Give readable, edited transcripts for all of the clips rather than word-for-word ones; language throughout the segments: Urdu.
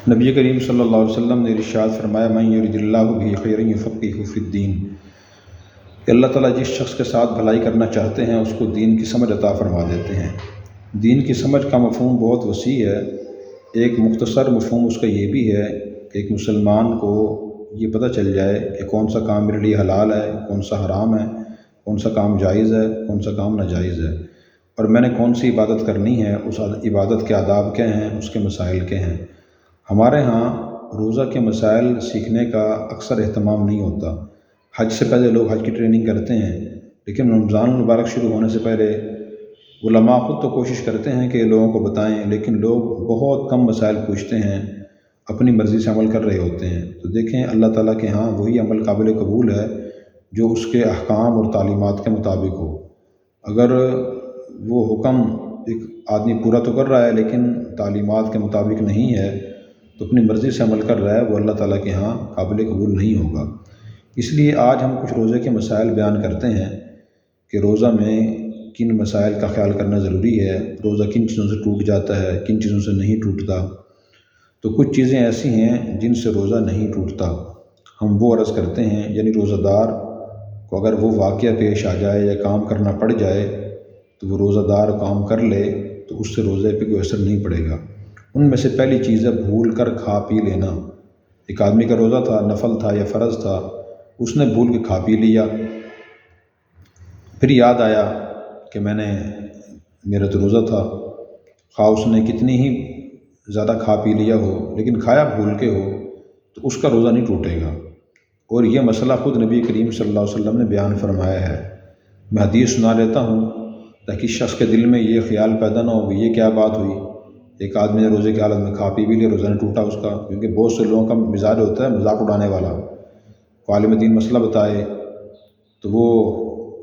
نبی کریم صلی اللہ علیہ وسلم نے ارشاد فرمایا من یرید اللہ بہ خیرا یفقہہ فی الدین کہ اللہ تعالیٰ جس شخص کے ساتھ بھلائی کرنا چاہتے ہیں اس کو دین کی سمجھ عطا فرما دیتے ہیں۔ دین کی سمجھ کا مفہوم بہت وسیع ہے۔ ایک مختصر مفہوم اس کا یہ بھی ہے کہ ایک مسلمان کو یہ پتہ چل جائے کہ کون سا کام میرے لیے حلال ہے، کون سا حرام ہے، کون سا کام جائز ہے، کون سا کام ناجائز ہے، اور میں نے کون سی عبادت کرنی ہے، اس عبادت کے آداب کیا ہیں، اس کے مسائل کیا ہیں۔ ہمارے ہاں روزہ کے مسائل سیکھنے کا اکثر اہتمام نہیں ہوتا۔ حج سے پہلے لوگ حج کی ٹریننگ کرتے ہیں، لیکن رمضان المبارک شروع ہونے سے پہلے علماء خود تو کوشش کرتے ہیں کہ لوگوں کو بتائیں، لیکن لوگ بہت کم مسائل پوچھتے ہیں، اپنی مرضی سے عمل کر رہے ہوتے ہیں۔ تو دیکھیں اللہ تعالیٰ کے ہاں وہی عمل قابل قبول ہے جو اس کے احکام اور تعلیمات کے مطابق ہو۔ اگر وہ حکم ایک آدمی پورا تو کر رہا ہے لیکن تعلیمات کے مطابق نہیں ہے تو اپنی مرضی سے عمل کر رہا ہے، وہ اللہ تعالیٰ کے ہاں قابل قبول نہیں ہوگا۔ اس لیے آج ہم کچھ روزے کے مسائل بیان کرتے ہیں کہ روزہ میں کن مسائل کا خیال کرنا ضروری ہے، روزہ کن چیزوں سے ٹوٹ جاتا ہے، کن چیزوں سے نہیں ٹوٹتا۔ تو کچھ چیزیں ایسی ہیں جن سے روزہ نہیں ٹوٹتا، ہم وہ عرض کرتے ہیں، یعنی روزہ دار کو اگر وہ واقعہ پیش آ جائے یا کام کرنا پڑ جائے تو وہ روزہ دار کام کر لے تو اس سے روزے پہ کوئی اثر نہیں پڑے گا۔ ان میں سے پہلی چیز ہے بھول کر کھا پی لینا۔ ایک آدمی کا روزہ تھا، نفل تھا یا فرض تھا، اس نے بھول کے کھا پی لیا، پھر یاد آیا کہ میرا تو روزہ تھا، خواہ اس نے کتنی ہی زیادہ کھا پی لیا ہو لیکن کھایا بھول کے ہو تو اس کا روزہ نہیں ٹوٹے گا۔ اور یہ مسئلہ خود نبی کریم صلی اللہ علیہ وسلم نے بیان فرمایا ہے۔ میں حدیث سنا لیتا ہوں تاکہ شخص کے دل میں یہ خیال پیدا نہ ہو کہ یہ کیا بات ہوئی، ایک آدمی نے روزے کی حالت میں کھا پی بھی لیا، روزہ نہیں ٹوٹا اس کا، کیونکہ بہت سے لوگوں کا مزاج ہوتا ہے مذاق اڑانے والا۔ عالم دین مسئلہ بتائے تو وہ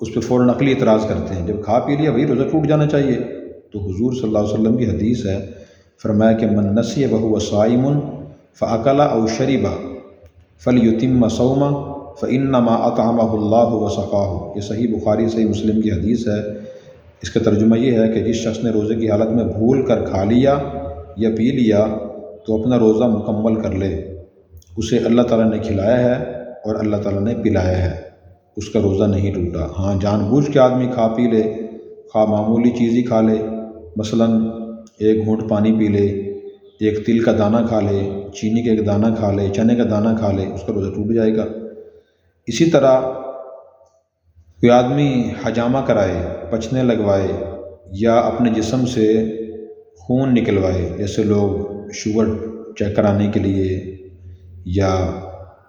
اس پہ فوراً عقلی اعتراض کرتے ہیں، جب کھا پی لیا وہی روزہ ٹوٹ جانا چاہیے۔ تو حضور صلی اللہ علیہ وسلم کی حدیث ہے، فرمایا کہ من نسی وہو صائم فاکل او شرب فلیتم صومہ فانما اطعمہ اللہ وسقاہ۔ یہ صحیح بخاری صحیح مسلم کی حدیث ہے۔ اس کا ترجمہ یہ ہے کہ جس شخص نے روزے کی حالت میں بھول کر کھا لیا یا پی لیا تو اپنا روزہ مکمل کر لے، اسے اللہ تعالیٰ نے کھلایا ہے اور اللہ تعالیٰ نے پلایا ہے، اس کا روزہ نہیں ٹوٹا۔ ہاں جان بوجھ کے آدمی کھا پی لے، خواہ معمولی چیز ہی کھا لے، مثلاً ایک گھونٹ پانی پی لے، ایک تل کا دانہ کھا لے، چینی کا ایک دانہ کھا لے، چنے کا دانہ کھا لے، اس کا روزہ ٹوٹ جائے گا۔ اسی طرح کوئی آدمی حجامہ کرائے، پچنے لگوائے یا اپنے جسم سے خون نکلوائے، جیسے لوگ شوگر چیک کرانے کے لیے یا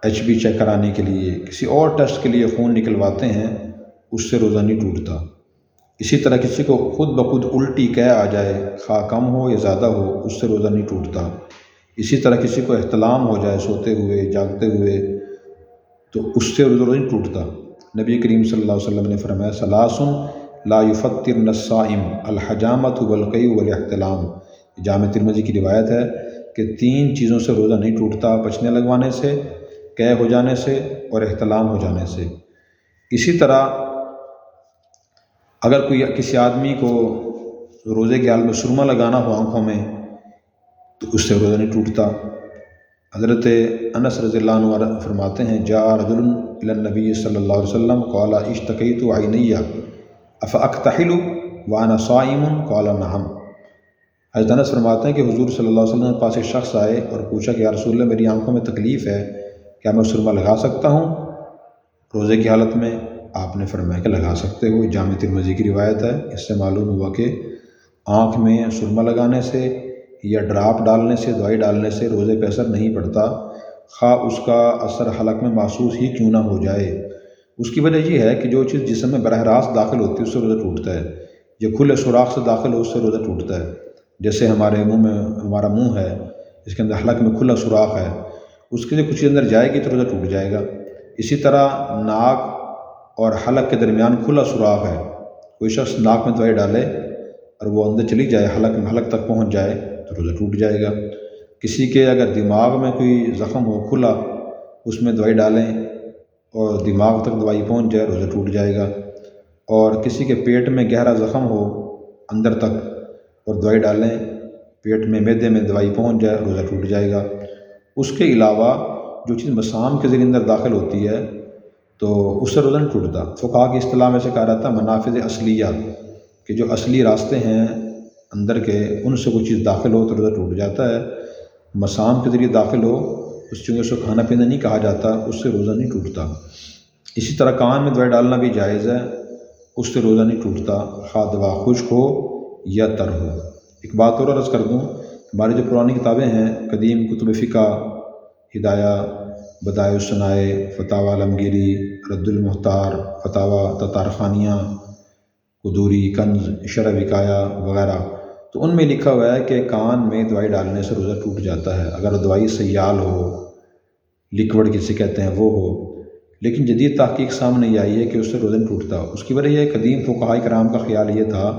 HB چیک کرانے کے لیے کسی اور ٹیسٹ کے لیے خون نکلواتے ہیں، اس سے روزہ نہیں ٹوٹتا۔ اسی طرح کسی کو خود بخود الٹی آ جائے، خواہ کم ہو یا زیادہ ہو، اس سے روزہ نہیں ٹوٹتا۔ اسی طرح کسی کو احتلام ہو جائے سوتے ہوئے جاگتے ہوئے تو اس سے روزہ نہیں ٹوٹتا۔ نبی کریم صلی اللہ علیہ وسلم نے فرمایا ثلاث لا یفطرن الصائم الحجامۃ والقیء والاحتلام۔ جامع ترمذی کی روایت ہے کہ 3 چیزوں سے روزہ نہیں ٹوٹتا، پچنے لگوانے سے، قے ہو جانے سے اور احتلام ہو جانے سے۔ اسی طرح اگر کوئی کسی آدمی کو روزے کے حال میں سرما لگانا ہو آنکھوں میں تو اس سے روزہ نہیں ٹوٹتا۔ حضرت انس رضی اللہ عنہ فرماتے ہیں جاء رجل الی النبی صلی اللہ علیہ وسلم قال اشتکیت عینی افاکتحل وانا صائم قال نعم۔ حضرت انس فرماتے ہیں کہ حضور صلی اللہ علیہ وسلم کے پاس ایک شخص آئے اور پوچھا کہ یا رسول اللہ میری آنکھوں میں تکلیف ہے، کیا میں سرما لگا سکتا ہوں روزے کی حالت میں؟ آپ نے فرمایا کہ لگا سکتے ہو۔ جامع ترمذی کی روایت ہے۔ اس سے معلوم ہوا کہ آنکھ میں سرما لگانے سے یا ڈراپ ڈالنے سے، دوائی ڈالنے سے روزے پہ اثر نہیں پڑتا، خواہ اس کا اثر حلق میں محسوس ہی کیوں نہ ہو جائے۔ اس کی وجہ یہ ہے کہ جو چیز جسم میں براہ راست داخل ہوتی ہے اس سے روزہ ٹوٹتا ہے، جو کھلے سوراخ سے داخل ہو اس سے روزہ ٹوٹتا ہے۔ جیسے ہمارے منہ میں ہمارا منہ ہے، اس کے اندر حلق میں کھلا سوراخ ہے، اس کے جو کچھ اندر جائے گی تو روزہ ٹوٹ جائے گا۔ اسی طرح ناک اور حلق کے درمیان کھلا سوراخ ہے، کوئی شخص ناک میں دوائی ڈالے اور وہ اندر چلی جائے، حلق تک پہنچ جائے تو روزہ ٹوٹ جائے گا۔ کسی کے اگر دماغ میں کوئی زخم ہو کھلا، اس میں دوائی ڈالیں اور دماغ تک دوائی پہنچ جائے روزہ ٹوٹ جائے گا۔ اور کسی کے پیٹ میں گہرا زخم ہو اندر تک اور دوائی ڈالیں، پیٹ میں معدے میں دوائی پہنچ جائے روزہ ٹوٹ جائے گا۔ اس کے علاوہ جو چیز مسام کے ذریعے اندر داخل ہوتی ہے تو اس سے روزہ نہیں ٹوٹتا۔ فقہا کی اصطلاح میں سے کہا جاتا ہے منافذ اصلیہ، کہ جو اصلی راستے ہیں اندر کے ان سے کوئی چیز داخل ہو تو روزہ ٹوٹ جاتا ہے۔ مسام کے ذریعے داخل ہو اس چونکہ اس کو کھانا پینا نہیں کہا جاتا، اس سے روزہ نہیں ٹوٹتا۔ اسی طرح کان میں دوائی ڈالنا بھی جائز ہے، اس سے روزہ نہیں ٹوٹتا، خواہ دوا خشک ہو یا تر ہو۔ ایک بات اور عرض کر دوں، ہماری جو پرانی کتابیں ہیں قدیم کتب فقہ، ہدایہ، بدائع الصنائع، فتاوی عالمگیری، رد المختار، فتاوی تتارخانیہ، قدوری، کنز، شرح وقایہ وغیرہ، تو ان میں لکھا ہوا ہے کہ کان میں دوائی ڈالنے سے روزہ ٹوٹ جاتا ہے اگر دوائی سیال ہو، لیکوڈ جسے کہتے ہیں وہ ہو۔ لیکن جدید تحقیق سامنے یہ آئی ہے کہ اس سے روزہ نہیں ٹوٹتا۔ اس کی وجہ یہ قدیم فقہاء کرام کا خیال یہ تھا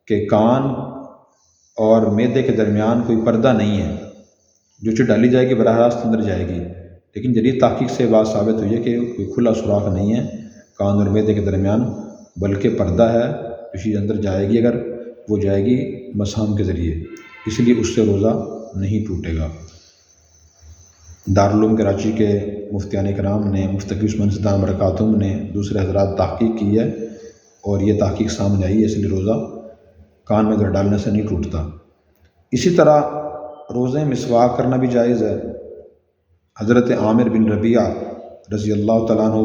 کہ کان اور معدے کے درمیان کوئی پردہ نہیں ہے، جو چیز ڈالی جائے گی براہ راست اندر جائے گی۔ لیکن جدید تحقیق سے بات ثابت ہوئی ہے کہ کوئی کھلا سوراخ نہیں ہے کان اور معدے کے درمیان، بلکہ پردہ ہے، جو چیز اندر جائے گی اگر وہ جائے گی مسام کے ذریعے، اس لیے اس سے روزہ نہیں ٹوٹے گا۔ دارالعلوم کراچی کے مفتیان کرام نے، مفتقی عثمان صدام برکاتہم نے، دوسرے حضرات تحقیق کی ہے اور یہ تحقیق سامنے آئی ہے، اس لیے روزہ کان میں ڈالنے سے نہیں ٹوٹتا۔ اسی طرح روزے میں مسواک کرنا بھی جائز ہے۔ حضرت عامر بن ربیعہ رضی اللہ تعالیٰ عنہ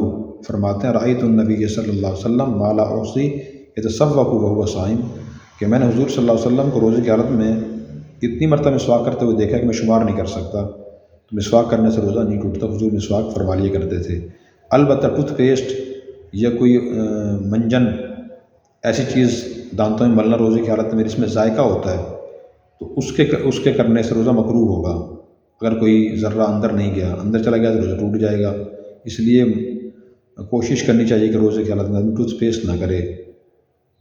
فرماتے ہیں رأیت النبی صلی اللہ علیہ وسلم ما لا احصی یتصوق وهو صائم، کہ میں نے حضور صلی اللہ علیہ وسلم کو روزے کی حالت میں اتنی مرتبہ مسواک کرتے ہوئے دیکھا کہ میں شمار نہیں کر سکتا۔ تو مسواک کرنے سے روزہ نہیں ٹوٹتا، حضور مسواک فرما لیا کرتے تھے۔ البتہ ٹوتھ پیسٹ یا کوئی منجن، ایسی چیز دانتوں میں ملنا روزے کی حالت میں جس میں ذائقہ ہوتا ہے، تو اس کے کرنے سے روزہ مکروہ ہوگا۔ اگر کوئی ذرہ اندر نہیں گیا، اندر چلا گیا تو روزہ ٹوٹ جائے گا۔ اس لیے کوشش کرنی چاہیے کہ روزے کی حالت میں ٹوتھ پیسٹ نہ کرے۔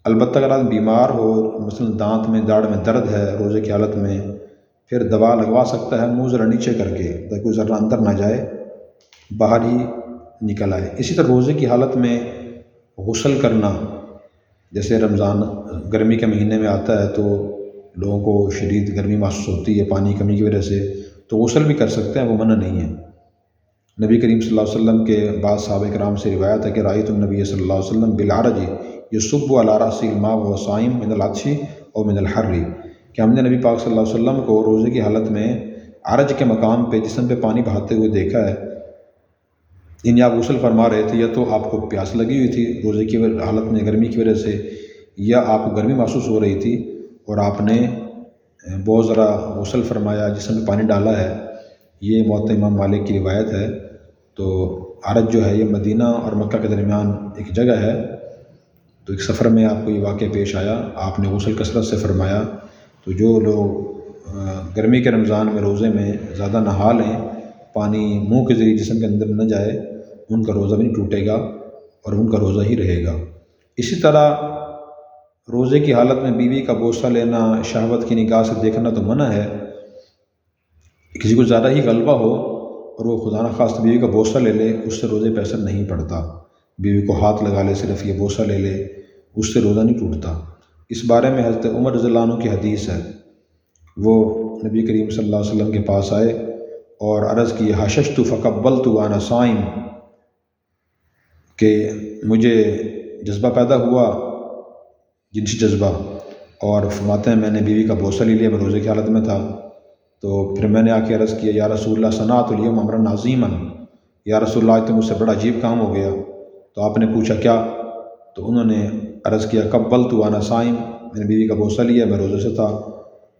البتہ اگر آدمی بیمار ہو، مثلا دانت میں داڑھ میں درد ہے روزے کی حالت میں، پھر دوا لگوا سکتا ہے منہ ذرا نیچے کر کے تاکہ کوئی ذرہ اندر نہ جائے، باہر ہی نکل آئے۔ اسی طرح روزے کی حالت میں غسل کرنا، جیسے رمضان گرمی کے مہینے میں آتا ہے تو لوگوں کو شدید گرمی محسوس ہوتی ہے پانی کی کمی کی وجہ سے، تو غسل بھی کر سکتے ہیں، وہ منع نہیں ہے۔ نبی کریم صلی اللہ علیہ وسلم کے بعض صحابہ کرام سے روایت ہے کہ رأیت النبی صلی اللہ علیہ وسلم بالعرج یصب علی رأسہ الماء وهو صائم من العطش او من الحر، کہ ہم نے نبی پاک صلی اللہ علیہ وسلم کو روزے کی حالت میں عرج کے مقام پہ جسم پہ پانی بہاتے ہوئے دیکھا ہے۔ یعنی آپ غسل فرما رہے تھے، یا تو آپ کو پیاس لگی ہوئی تھی روزے کی حالت میں گرمی کی وجہ سے، یا آپ کو گرمی محسوس ہو رہی تھی اور آپ نے بہت ذرا غسل فرمایا، جسم پہ پانی ڈالا ہے۔ یہ موطا امام مالک کی روایت ہے۔ تو عرج جو ہے یہ مدینہ اور مکہ کے درمیان ایک جگہ ہے، تو ایک سفر میں آپ کو یہ واقعہ پیش آیا، آپ نے غسل کثرت سے فرمایا۔ تو جو لوگ گرمی کے رمضان میں روزے میں زیادہ نہا لیں، پانی منہ کے ذریعے جسم کے اندر نہ جائے، ان کا روزہ بھی نہیں ٹوٹے گا اور ان کا روزہ ہی رہے گا۔ اسی طرح روزے کی حالت میں بیوی کا بوسہ لینا، شہوت کی نگاہ سے دیکھنا تو منع ہے۔ کسی کو زیادہ ہی غلبہ ہو اور وہ خدا نخواستہ بیوی کا بوسہ لے لے، اس سے روزے پہ اثر نہیں پڑتا۔ بیوی کو ہاتھ لگا لے، صرف یہ بوسہ لے لے، اس سے روزہ نہیں ٹوٹتا۔ اس بارے میں حضرت عمر رضی اللہ عنہ کی حدیث ہے، وہ نبی کریم صلی اللہ علیہ وسلم کے پاس آئے اور عرض کی حششت فقبلت وانا صائم، کہ مجھے جذبہ پیدا ہوا، جنسی جذبہ، اور فرماتے ہیں میں نے بیوی کا بوسہ لے لیا، میں روزے کی حالت میں تھا۔ تو پھر میں نے آ کے عرض کیا یا رسول اللہ صنعت اليوم امرا عظیما، یا رسول اللہ آج تو مجھ سے بڑا عجیب کام ہو گیا۔ تو آپ نے پوچھا کیا؟ تو انہوں نے عرض کیا قبلت وانا صائم، میں نے بیوی کا بوسہ لیا، میں روزے سے تھا۔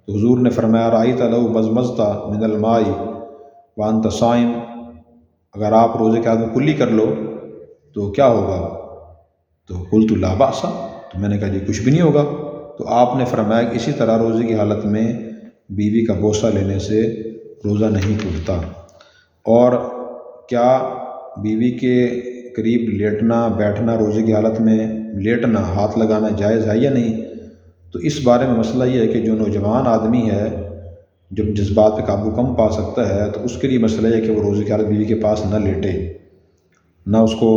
تو حضور نے فرمایا رأیت لو مزمزت من الماء وانت صائم، اگر آپ روزے کے حالت میں کلی کر لو تو کیا ہوگا؟ تو قلت لا بأس، تو میں نے کہا جی کچھ بھی نہیں ہوگا۔ تو آپ نے فرمایا کہ اسی طرح روزے کی حالت میں بیوی کا بوسہ لینے سے روزہ نہیں ٹوٹتا۔ اور کیا بیوی کے قریب لیٹنا بیٹھنا، روزے کی حالت میں لیٹنا، ہاتھ لگانا جائز ہے یا نہیں؟ تو اس بارے میں مسئلہ یہ ہے کہ جو نوجوان آدمی ہے، جب جذبات پہ قابو کم پا سکتا ہے، تو اس کے لیے مسئلہ یہ ہے کہ وہ روزے کی حالت بیوی کے پاس نہ لیٹے، نہ اس کو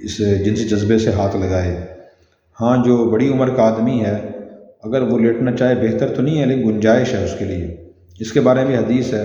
اس جنسی جذبے سے ہاتھ لگائے۔ ہاں جو بڑی عمر کا آدمی ہے اگر وہ لیٹنا چاہے بہتر تو نہیں ہے، لیکن گنجائش ہے اس کے لیے۔ اس کے بارے میں حدیث ہے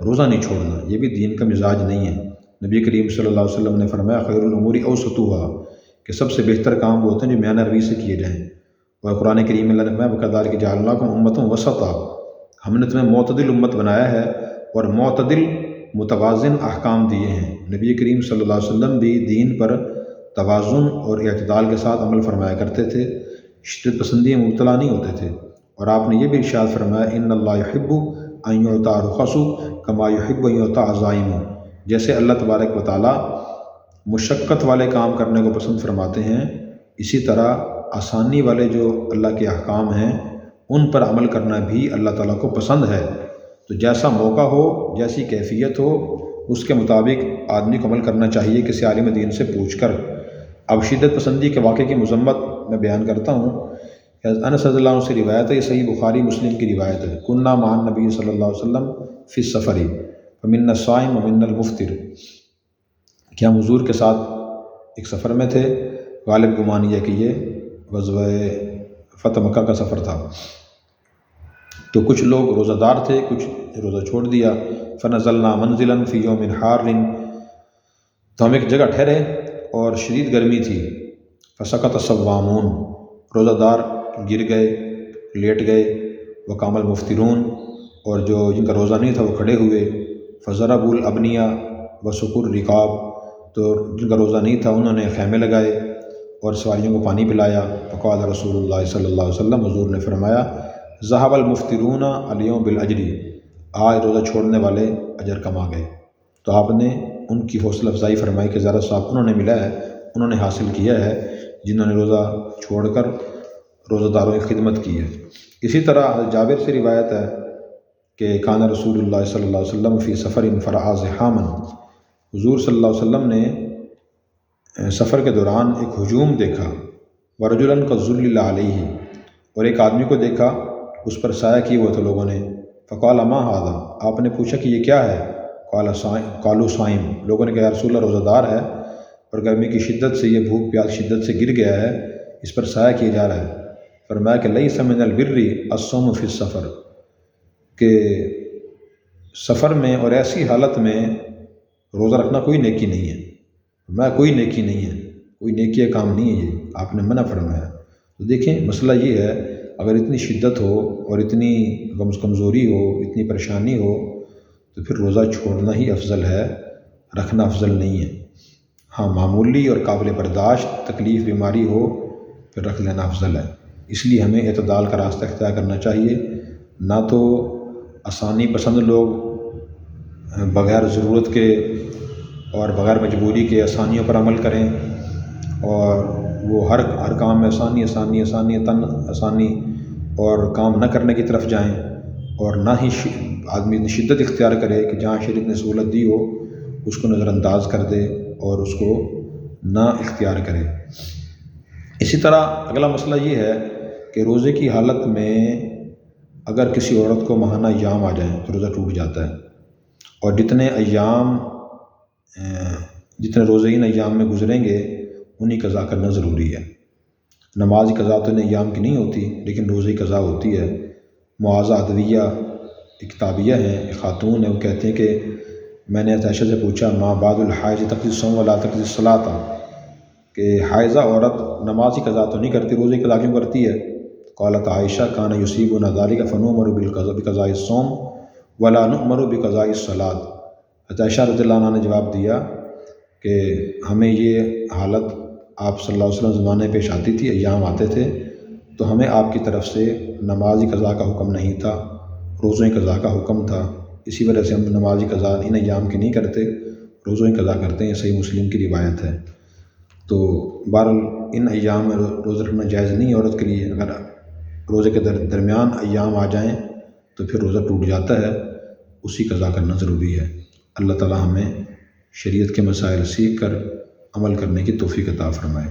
روزہ نہیں چھوڑنا، یہ بھی دین کا مزاج نہیں ہے۔ نبی کریم صلی اللہ علیہ وسلم نے فرمایا خیر الامور اوسطها کہ سب سے بہتر کام وہ ہوتے ہیں جو میانہ روی سے کیے جائیں۔ اور قرآن کریم میں اللہ نے فرمایا وَكَذَلِكَ جَعَلْنَاكُمْ أُمَّةً وَسَطًا، ہم نے تمہیں معتدل امت بنایا ہے اور معتدل متوازن احکام دیے ہیں۔ نبی کریم صلی اللہ علیہ وسلم بھی دین پر توازن اور اعتدال کے ساتھ عمل فرمایا کرتے تھے، شدت پسندی میں مبتلا نہیں ہوتے تھے۔ اور آپ نے یہ بھی ارشاد فرمایا ان اللہ یحب ان یعطى رخص کما یحب ان یعطى عزائم، جیسے اللہ تبارک و تعالیٰ مشقت والے کام کرنے کو پسند فرماتے ہیں، اسی طرح آسانی والے جو اللہ کے احکام ہیں ان پر عمل کرنا بھی اللہ تعالیٰ کو پسند ہے۔ تو جیسا موقع ہو، جیسی کیفیت ہو، اس کے مطابق آدمی کو عمل کرنا چاہیے کسی عالم دین سے پوچھ کر۔ اب شدت پسندی کے واقعے کی مذمت میں بیان کرتا ہوں۔ انس رضی اللہ عنہ سے روایت ہے، یہ صحیح بخاری مسلم کی روایت ہے، کننا مع النبی صلی اللہ علیہ وسلم فی السفر فمنا الصائم ومنا المفطر، کہ ہم حضور کے ساتھ ایک سفر میں تھے، غالب گمان یہ کہ یہ غزوہ فتح مکہ کا سفر تھا، تو کچھ لوگ روزہ دار تھے، کچھ روزہ چھوڑ دیا۔ فنزلنا منزلا فی یوم حار، تو ہم ایک جگہ ٹھہرے اور شدید گرمی تھی۔ فسقط الصوامون، روزہ دار گر گئے، لیٹ گئے۔ وقام المفطرون، اور جو جن کا روزہ نہیں تھا وہ کھڑے ہوئے۔ فضربوا الابنیہ وسقوا الرقاب، تو جن کا روزہ نہیں تھا انہوں نے خیمے لگائے اور سواریوں کو پانی پلایا۔ فقال رسول اللہ صلی اللہ علیہ وسلم، حضور نے فرمایا ذهب المفطرون اليوم بالاجر، آج روزہ چھوڑنے والے اجر کما گئے۔ تو آپ نے ان کی حوصلہ افزائی فرمائی کہ ذرا صاحب انہوں نے ملا ہے، انہوں نے حاصل کیا ہے جنہوں نے روزہ چھوڑ کر روزہ داروں کی خدمت کی ہے۔ اسی طرح حضرت جابر سے روایت ہے کہ کان رسول اللہ صلی اللہ علیہ وسلم فی سفر فرعا زحاما، حضور صلی اللہ علیہ وسلم نے سفر کے دوران ایک ہجوم دیکھا، ورجلا کالظلل علیہ، اور ایک آدمی کو دیکھا اس پر سایہ کیے ہوئے تھے لوگوں نے۔ فقال ما ھذا، آپ نے پوچھا کہ یہ کیا ہے؟ قالوا صائم، لوگوں نے کہا یا رسول اللہ روزہ دار ہے اور گرمی کی شدت سے یہ بھوک پیاس شدت سے گر گیا ہے، اس پر سایہ کیا جا رہا ہے۔ فرمایا کہ لیس من البر الصوم فی السفر، کہ سفر میں اور ایسی حالت میں روزہ رکھنا کوئی نیکی نہیں ہے۔ فرمایا کوئی نیکی نہیں ہے، کوئی نیکی کا کام نہیں ہے، یہ آپ نے منع فرمایا۔ تو دیکھیں مسئلہ یہ ہے، اگر اتنی شدت ہو اور اتنی کمزوری ہو، اتنی پریشانی ہو، تو پھر روزہ چھوڑنا ہی افضل ہے، رکھنا افضل نہیں ہے۔ ہاں معمولی اور قابل برداشت تکلیف بیماری ہو پھر رکھ لینا افضل ہے۔ اس لیے ہمیں اعتدال کا راستہ اختیار کرنا چاہیے، نہ تو آسانی پسند لوگ بغیر ضرورت کے اور بغیر مجبوری کے آسانیوں پر عمل کریں، اور وہ ہر کام میں آسانی آسانی آسانی تن آسانی اور کام نہ کرنے کی طرف جائیں، اور نہ ہی آدمی نے شدت اختیار کرے کہ جہاں شریعت نے سہولت دی ہو اس کو نظر انداز کر دے اور اس کو نہ اختیار کرے۔ اسی طرح اگلا مسئلہ یہ ہے کہ روزے کی حالت میں اگر کسی عورت کو ماہانہ ایام آ جائیں تو روزہ ٹوٹ جاتا ہے، اور جتنے روزے ان ایام میں گزریں گے انہیں قضا کرنا ضروری ہے۔ نماز قضا تو ان ایام کی نہیں ہوتی، لیکن روزے کی قضا ہوتی ہے۔ معاذہ عدویہ ایک تابعیہ ہیں، ایک خاتون ہیں، وہ کہتے ہیں کہ میں نے عائشہ سے پوچھا ما بعد الحائض تقضی الصوم ولا تقضی الصلاۃ، کہ حائضہ عورت نماز کی قضا تو نہیں کرتی، روزے کی قضا کیوں کرتی ہے؟ قالت عائشہ کان یصیبنا ذلک فنؤمر بقضاء الصوم ولا نؤمر بقضاء الصلاۃ۔ عائشہ رضی اللہ عنہ نے جواب دیا کہ ہمیں یہ حالت آپ صلی اللہ علیہ وسلم زمانے پیش آتی تھی، ایام آتے تھے، تو ہمیں آپ کی طرف سے نمازی قضا کا حکم نہیں تھا، روزوں کی قضا کا حکم تھا، اسی وجہ سے ہم نمازی قضا ان ایام کی نہیں کرتے، روزوں کی قضا کرتے ہیں۔ صحیح مسلم کی روایت ہے۔ تو بہرحال ان ایام میں روزہ رکھنا جائز نہیں ہے عورت کے لیے۔ اگر روزے کے درمیان ایام آ جائیں تو پھر روزہ ٹوٹ جاتا ہے، اسی قضا کرنا ضروری ہے۔ اللہ تعالی ہمیں شریعت کے مسائل سیکھ کر عمل کرنے کی توفیق عطا فرمائے۔